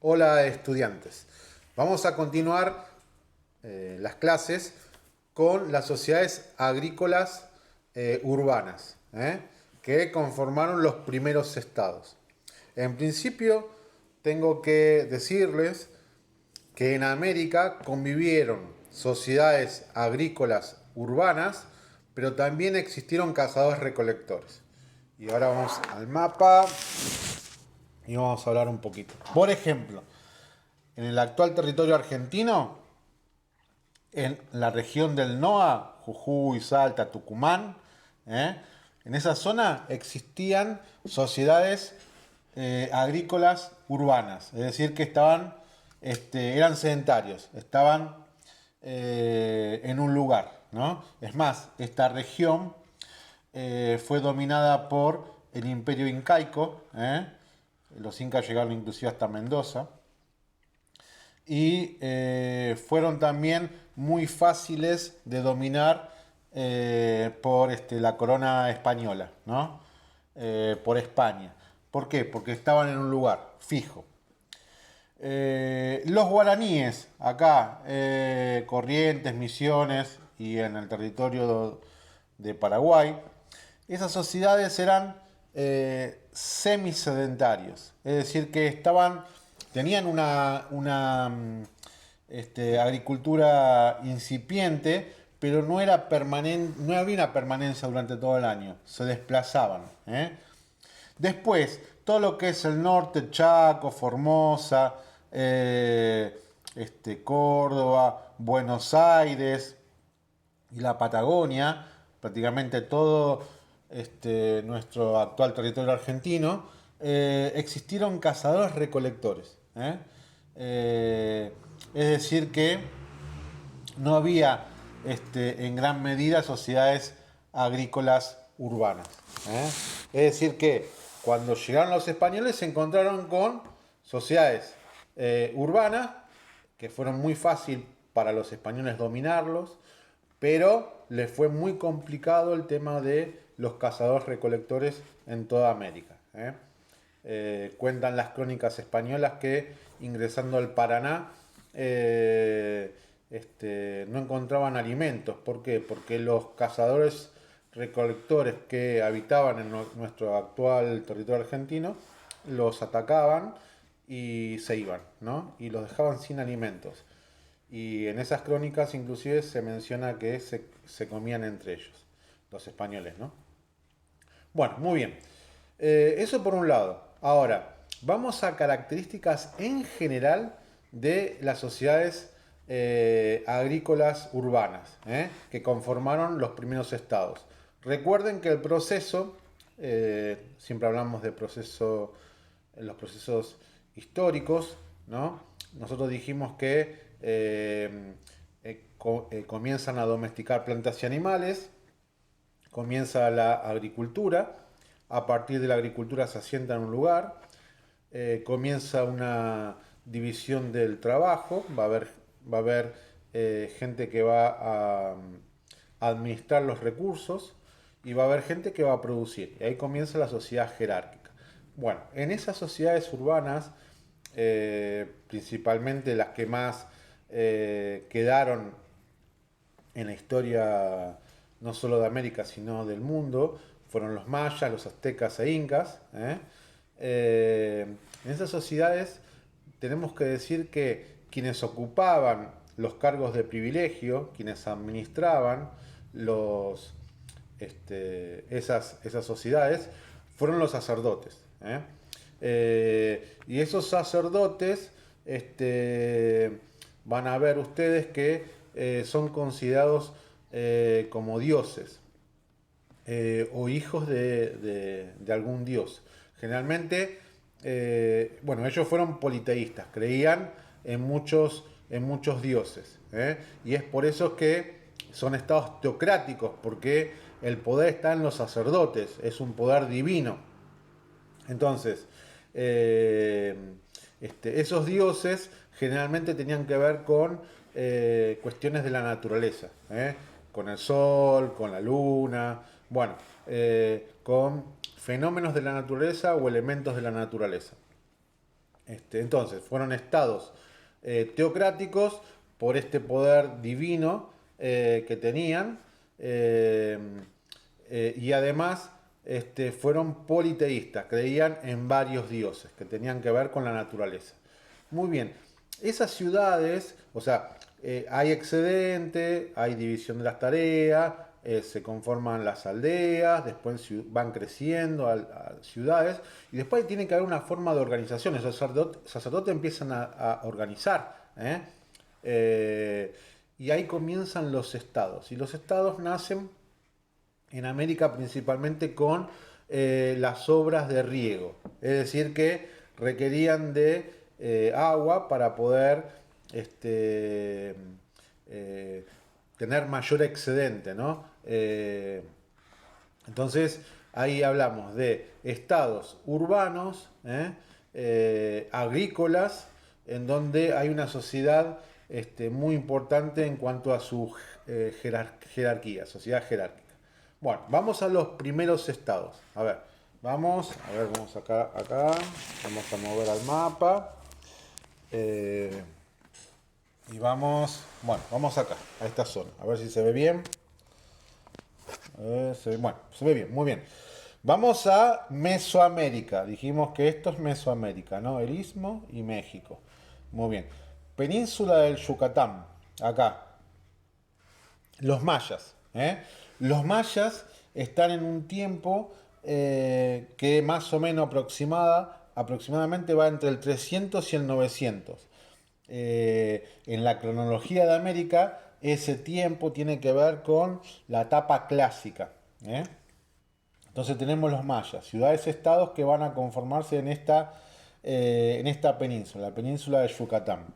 Hola estudiantes. Vamos a continuar las clases con las sociedades agrícolas urbanas, que conformaron los primeros estados. En principio, tengo que decirles que en América convivieron sociedades agrícolas urbanas, pero también existieron cazadores-recolectores. Y ahora vamos al mapa y vamos a hablar un poquito. Por ejemplo, en el actual territorio argentino, en la región del NOA, Jujuy, Salta, Tucumán, ¿eh? En esa zona existían sociedades agrícolas urbanas, es decir, que eran sedentarios, estaban en un lugar, ¿no? Es más, esta región fue dominada por el imperio incaico, los incas llegaron inclusive hasta Mendoza, y fueron también muy fáciles de dominar por la corona española, ¿no? Por España. ¿Por qué? Porque estaban en un lugar fijo. Los guaraníes, acá, Corrientes, Misiones y en el territorio de Paraguay, esas sociedades eran semisedentarios, es decir, que tenían una agricultura incipiente, pero no era permanente, no había una permanencia durante todo el año, se desplazaban. Después, todo lo que es el norte, Chaco, Formosa, Córdoba, Buenos Aires y la Patagonia, prácticamente todo nuestro actual territorio argentino, existieron cazadores recolectores. Es decir que no había en gran medida sociedades agrícolas urbanas. ¿eh? Es decir que cuando llegaron los españoles se encontraron con sociedades urbanas que fueron muy fácil para los españoles dominarlos, pero les fue muy complicado el tema de los cazadores recolectores en toda América. Cuentan las crónicas españolas que ingresando al Paraná no encontraban alimentos. ¿Por qué? Porque los cazadores recolectores que habitaban en nuestro actual territorio argentino los atacaban y se iban, ¿no? Y los dejaban sin alimentos. Y en esas crónicas inclusive se menciona que se comían entre ellos, los españoles, ¿no? Bueno, muy bien. Eso por un lado. Ahora, vamos a características en general de las sociedades agrícolas urbanas, que conformaron los primeros estados. Recuerden que el proceso, siempre hablamos de los procesos históricos, ¿no? Nosotros dijimos que comienzan a domesticar plantas y animales, comienza la agricultura, a partir de la agricultura se asienta en un lugar, comienza una división del trabajo, va a haber gente que va a administrar los recursos y va a haber gente que va a producir. Y ahí comienza la sociedad jerárquica. Bueno, en esas sociedades urbanas, principalmente las que más quedaron en la historia no solo de América, sino del mundo, fueron los mayas, los aztecas e incas. En esas sociedades tenemos que decir que quienes ocupaban los cargos de privilegio, quienes administraban esas sociedades, fueron los sacerdotes. Y esos sacerdotes van a ver ustedes que son considerados como dioses o hijos de algún dios. Generalmente, bueno, ellos fueron politeístas, creían en muchos dioses. Y es por eso que son estados teocráticos, porque el poder está en los sacerdotes, es un poder divino. Entonces, esos dioses generalmente tenían que ver con cuestiones de la naturaleza, con el sol, con la luna, bueno, con fenómenos de la naturaleza o elementos de la naturaleza. Entonces, fueron estados teocráticos por este poder divino que tenían, eh, y además fueron politeístas, creían en varios dioses que tenían que ver con la naturaleza. Muy bien, esas ciudades, o sea, hay excedente, hay división de las tareas, se conforman las aldeas, después van creciendo a ciudades, y después tiene que haber una forma de organización. Los sacerdotes empiezan a organizar, ¿eh? Y ahí comienzan los estados. Y los estados nacen en América principalmente con las obras de riego. Es decir, que requerían de agua para poder este, eh, tener mayor excedente, ¿no? Entonces, ahí hablamos de estados urbanos, agrícolas, en donde hay una sociedad muy importante en cuanto a su jerarquía, sociedad jerárquica. Bueno, vamos a los primeros estados. Vamos acá, vamos a mover al mapa. eh, y vamos acá, a esta zona, a ver si se ve bien. Bueno, se ve bien, muy bien. Vamos a Mesoamérica. Dijimos que esto es Mesoamérica, ¿no? El Istmo y México. Muy bien. Península del Yucatán. Acá. Los mayas. ¿Eh? Los mayas están en un tiempo que más o menos aproximadamente va entre el 300 y el 900. En la cronología de América, ese tiempo tiene que ver con la etapa clásica. ¿Eh? Entonces tenemos los mayas, ciudades-estados que van a conformarse en esta península, la península de Yucatán.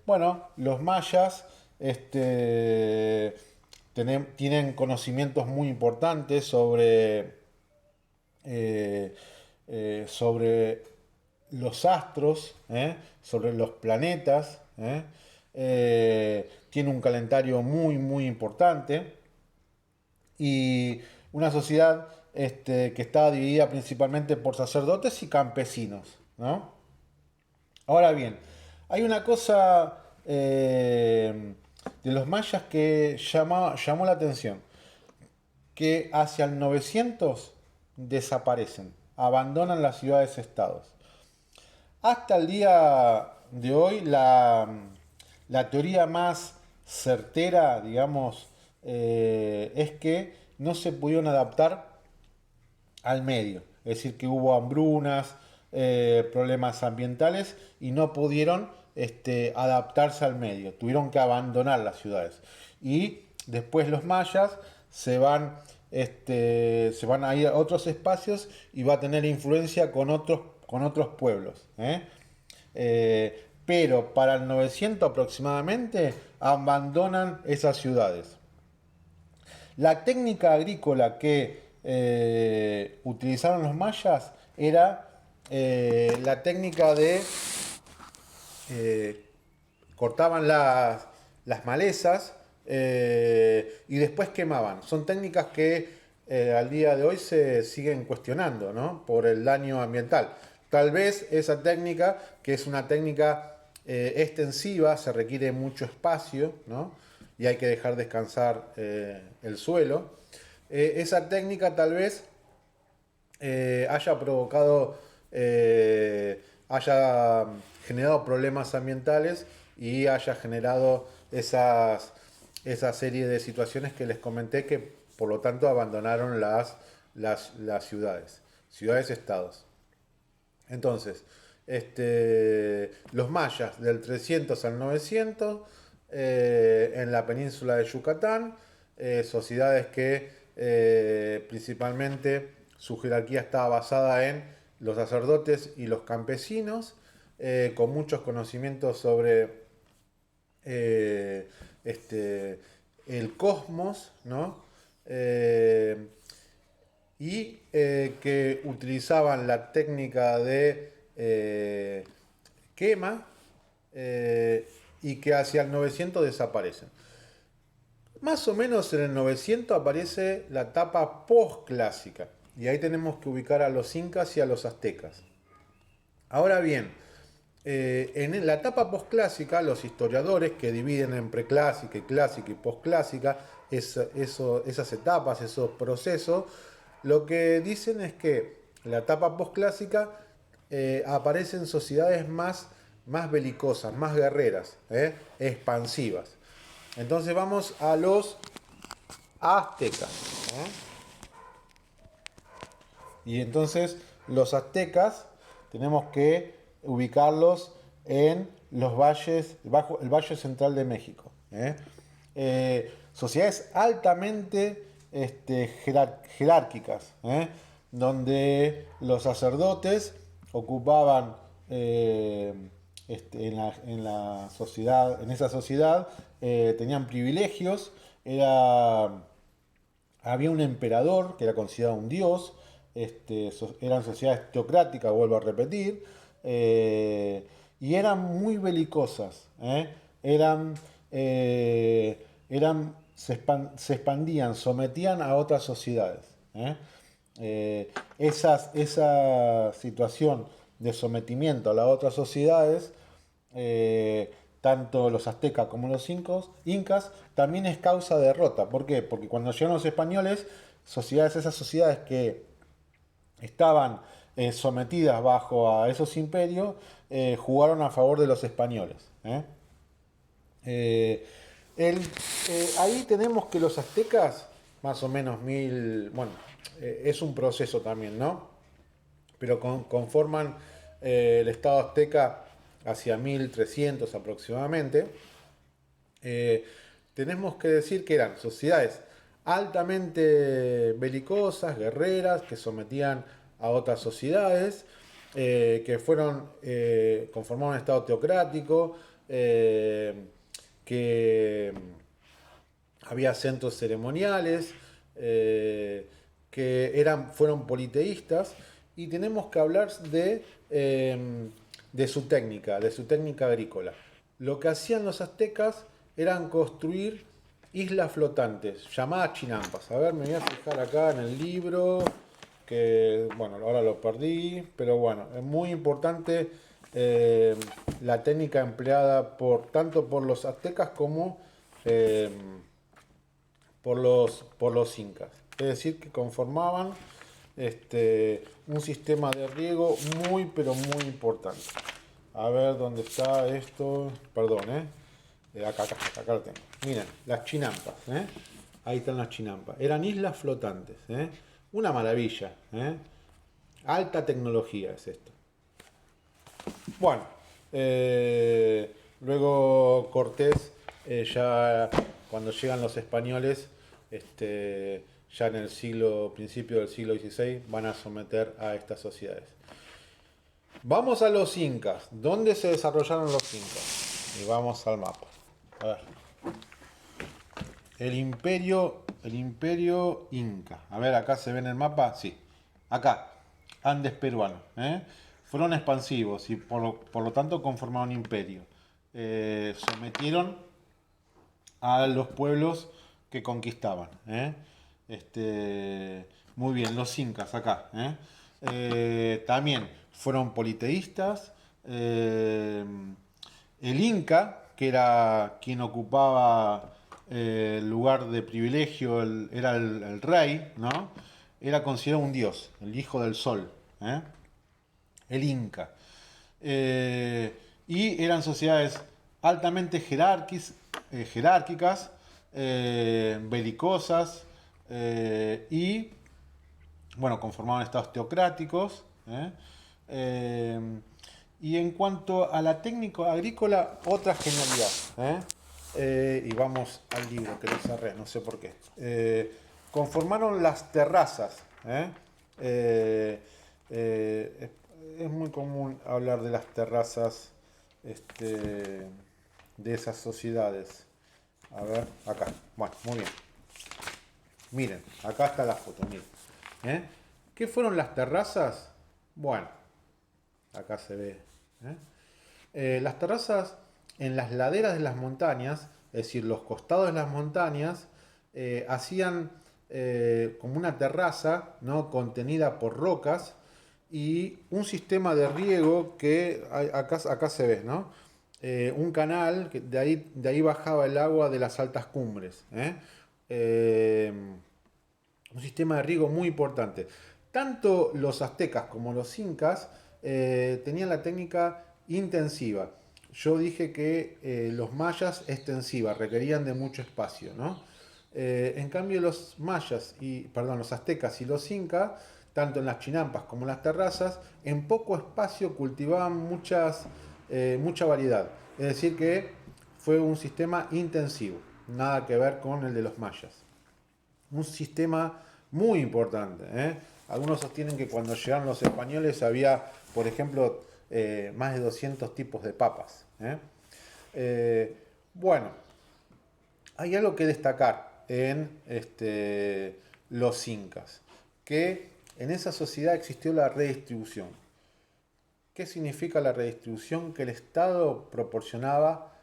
Bueno, los mayas tienen conocimientos muy importantes sobre los astros, sobre los planetas. Tiene un calendario muy, muy importante y una sociedad que estaba dividida principalmente por sacerdotes y campesinos, ¿no? Ahora bien, hay una cosa de los mayas que llamó la atención, que hacia el 900 desaparecen, abandonan las ciudades-estados. Hasta el día de hoy, la teoría más certera, digamos, es que no se pudieron adaptar al medio. Es decir, que hubo hambrunas, problemas ambientales y no pudieron adaptarse al medio. Tuvieron que abandonar las ciudades. Y después los mayas se van a ir a otros espacios y va a tener influencia con otros pueblos. Pero para el 900 aproximadamente abandonan esas ciudades. La técnica agrícola que utilizaron los mayas era la técnica de cortaban las malezas y después quemaban. Son técnicas que al día de hoy se siguen cuestionando, ¿no? Por el daño ambiental. Tal vez esa técnica, que es una técnica extensiva, se requiere mucho espacio, ¿no? Y hay que dejar descansar el suelo. Esa técnica tal vez haya provocado, haya generado problemas ambientales y haya generado esa serie de situaciones que les comenté que por lo tanto abandonaron las ciudades-estados. Entonces, los mayas del 300 al 900 en la península de Yucatán, sociedades que principalmente su jerarquía estaba basada en los sacerdotes y los campesinos, con muchos conocimientos sobre eh, el cosmos, ¿no? Que utilizaban la técnica de quema y que hacia el 900 desaparecen. Más o menos en el 900 aparece la etapa postclásica y ahí tenemos que ubicar a los incas y a los aztecas. Ahora bien, en la etapa posclásica, los historiadores que dividen en preclásica y clásica y posclásica, esas etapas, esos procesos, lo que dicen es que la etapa posclásica aparecen sociedades más belicosas, más guerreras, expansivas. Entonces vamos a los aztecas. Y entonces los aztecas tenemos que ubicarlos en los valles, bajo el Valle Central de México. Sociedades altamente jerárquicas, donde los sacerdotes ocupaban en la sociedad, en esa sociedad, tenían privilegios, había un emperador que era considerado un dios, eran sociedades teocráticas, vuelvo a repetir, y eran muy belicosas, se expandían, sometían a otras sociedades. Esa situación de sometimiento a las otras sociedades, tanto los aztecas como los incas, también es causa de derrota. ¿Por qué? Porque cuando llegaron los españoles, esas sociedades que estaban sometidas bajo a esos imperios, jugaron a favor de los españoles. Eh, ahí tenemos que los aztecas, más o menos bueno, es un proceso también, ¿no? Pero conforman el estado azteca hacia 1300 aproximadamente. Tenemos que decir que eran sociedades altamente belicosas, guerreras, que sometían a otras sociedades, que conformaban un estado teocrático, que había centros ceremoniales, fueron politeístas, y tenemos que hablar de su técnica agrícola. Lo que hacían los aztecas eran construir islas flotantes, llamadas chinampas. A ver, me voy a fijar acá en el libro, que bueno, ahora lo perdí, pero bueno, es muy importante la técnica empleada tanto por los aztecas como por los incas. Es decir, que conformaban un sistema de riego muy, pero muy importante. A ver dónde está esto. Perdón, acá lo tengo. Miren, las chinampas. Ahí están las chinampas. Eran islas flotantes. Una maravilla. Alta tecnología es esto. Bueno, luego Cortés, ya cuando llegan los españoles, ya en el principio del siglo XVI, van a someter a estas sociedades. Vamos a los incas. ¿Dónde se desarrollaron los incas? Y vamos al mapa. A ver. El imperio inca. A ver, acá se ve en el mapa. Sí. Acá. Andes peruano. Fueron expansivos y por lo tanto conformaron un imperio. Sometieron a los pueblos que conquistaban. Muy bien, los incas acá. También fueron politeístas. El inca, que era quien ocupaba el lugar de privilegio, era el rey, ¿no? Era considerado un dios, el hijo del sol. El inca. Y eran sociedades altamente jerárquicas, belicosas, y bueno, conformaban estados teocráticos. Y en cuanto a la técnica agrícola, otra genialidad. Y vamos al libro que lo cerré, no sé por qué. Conformaron las terrazas. Es muy común hablar de las terrazas de esas sociedades. A ver, acá. Bueno, muy bien. Miren, acá está la foto, miren. ¿Qué fueron las terrazas? Bueno, acá se ve. Las terrazas en las laderas de las montañas, es decir, los costados de las montañas, hacían como una terraza, ¿no?, contenida por rocas, y un sistema de riego que acá se ve, ¿no? Un canal que de ahí bajaba el agua de las altas cumbres. Eh, un sistema de riego muy importante. Tanto los aztecas como los incas tenían la técnica intensiva. Yo dije que los mayas extensiva, requerían de mucho espacio, ¿no? En cambio los mayas los aztecas y los incas, tanto en las chinampas como en las terrazas, en poco espacio cultivaban mucha variedad. Es decir que fue un sistema intensivo, nada que ver con el de los mayas. Un sistema muy importante. Algunos sostienen que cuando llegaron los españoles había, por ejemplo, más de 200 tipos de papas. Bueno, hay algo que destacar en los incas, que en esa sociedad existió la redistribución. ¿Qué significa la redistribución? Que el Estado proporcionaba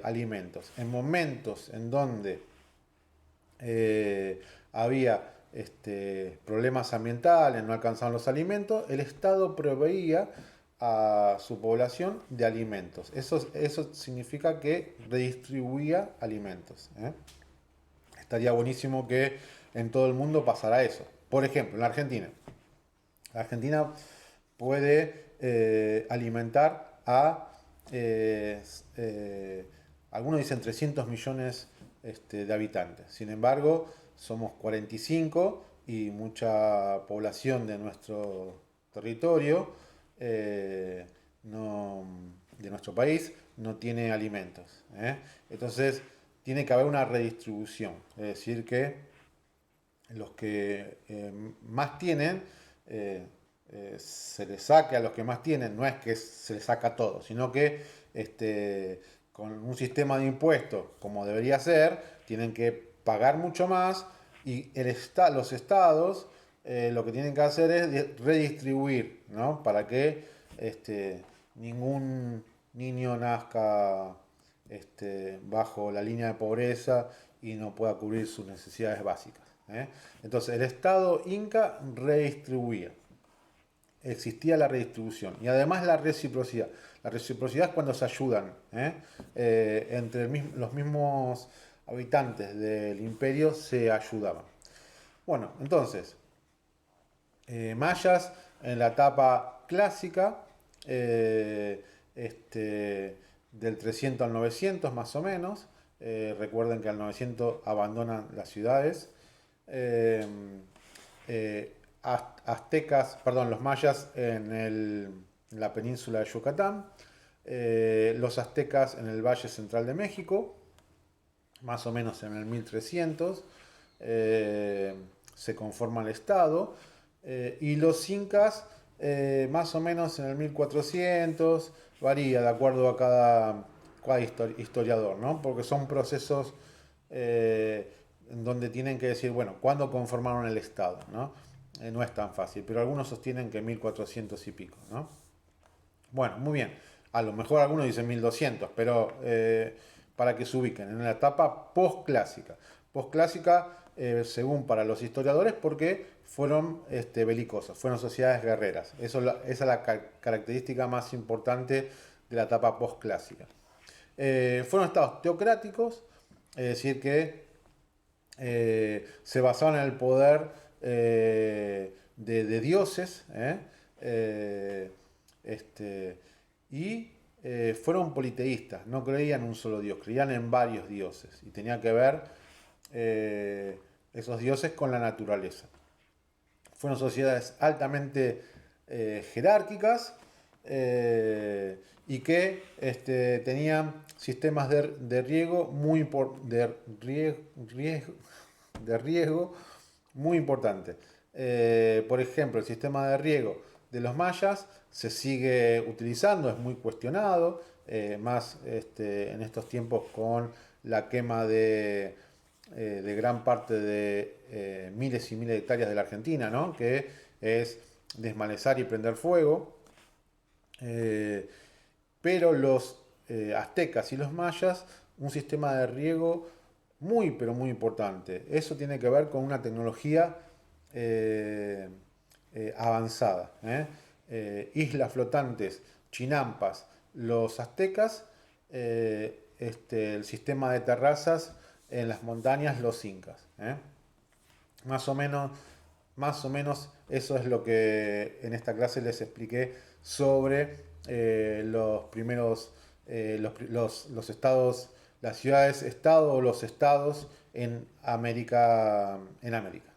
alimentos. En momentos en donde había problemas ambientales, no alcanzaban los alimentos, el Estado proveía a su población de alimentos. Eso significa que redistribuía alimentos. Estaría buenísimo que en todo el mundo pasara eso. Por ejemplo, en la Argentina. La Argentina puede alimentar a, algunos dicen 300 millones de habitantes. Sin embargo, somos 45 y mucha población de nuestro territorio, no, de nuestro país, no tiene alimentos. Entonces, tiene que haber una redistribución. Es decir, que los que más tienen, se les saque a los que más tienen, no es que se les saca a todos, sino que con un sistema de impuestos como debería ser, tienen que pagar mucho más y los estados lo que tienen que hacer es redistribuir, ¿no? Para que ningún niño nazca bajo la línea de pobreza y no pueda cubrir sus necesidades básicas. Entonces el Estado inca redistribuía, existía la redistribución y además la reciprocidad. La reciprocidad es cuando se ayudan entre los mismos habitantes del imperio, se ayudaban. Bueno, entonces, mayas en la etapa clásica, eh, del 300 al 900 más o menos. Recuerden que al 900 abandonan las ciudades. Eh, Aztecas, perdón, los mayas en la península de Yucatán, los aztecas en el Valle Central de México, más o menos en el 1300, se conforma el Estado, y los incas más o menos en el 1400, varía de acuerdo a cada historiador, ¿no? Porque son procesos en donde tienen que decir, bueno, ¿cuándo conformaron el Estado? ¿No? No es tan fácil, pero algunos sostienen que 1400 y pico, ¿no? Bueno, muy bien. A lo mejor algunos dicen 1200, pero para que se ubiquen en la etapa postclásica. Postclásica, según para los historiadores, porque fueron belicosas, fueron sociedades guerreras. Esa es la característica más importante de la etapa postclásica. Fueron estados teocráticos, es decir, que se basaban en el poder de dioses, y fueron politeístas, no creían en un solo dios, creían en varios dioses y tenía que ver esos dioses con la naturaleza. Fueron sociedades altamente jerárquicas, y que tenían sistemas de riego de riego muy importantes. Por ejemplo, el sistema de riego de los mayas se sigue utilizando, es muy cuestionado, más en estos tiempos con la quema de gran parte de miles y miles de hectáreas de la Argentina, ¿no? Que es desmalezar y prender fuego. Pero los aztecas y los mayas, un sistema de riego muy, pero muy importante. Eso tiene que ver con una tecnología avanzada. Islas flotantes, Chinampas, los aztecas, el sistema de terrazas en las montañas, los incas. Más o menos, más o menos eso es lo que en esta clase les expliqué sobre los primeros, los estados, las ciudades-estado o los estados en América, en América.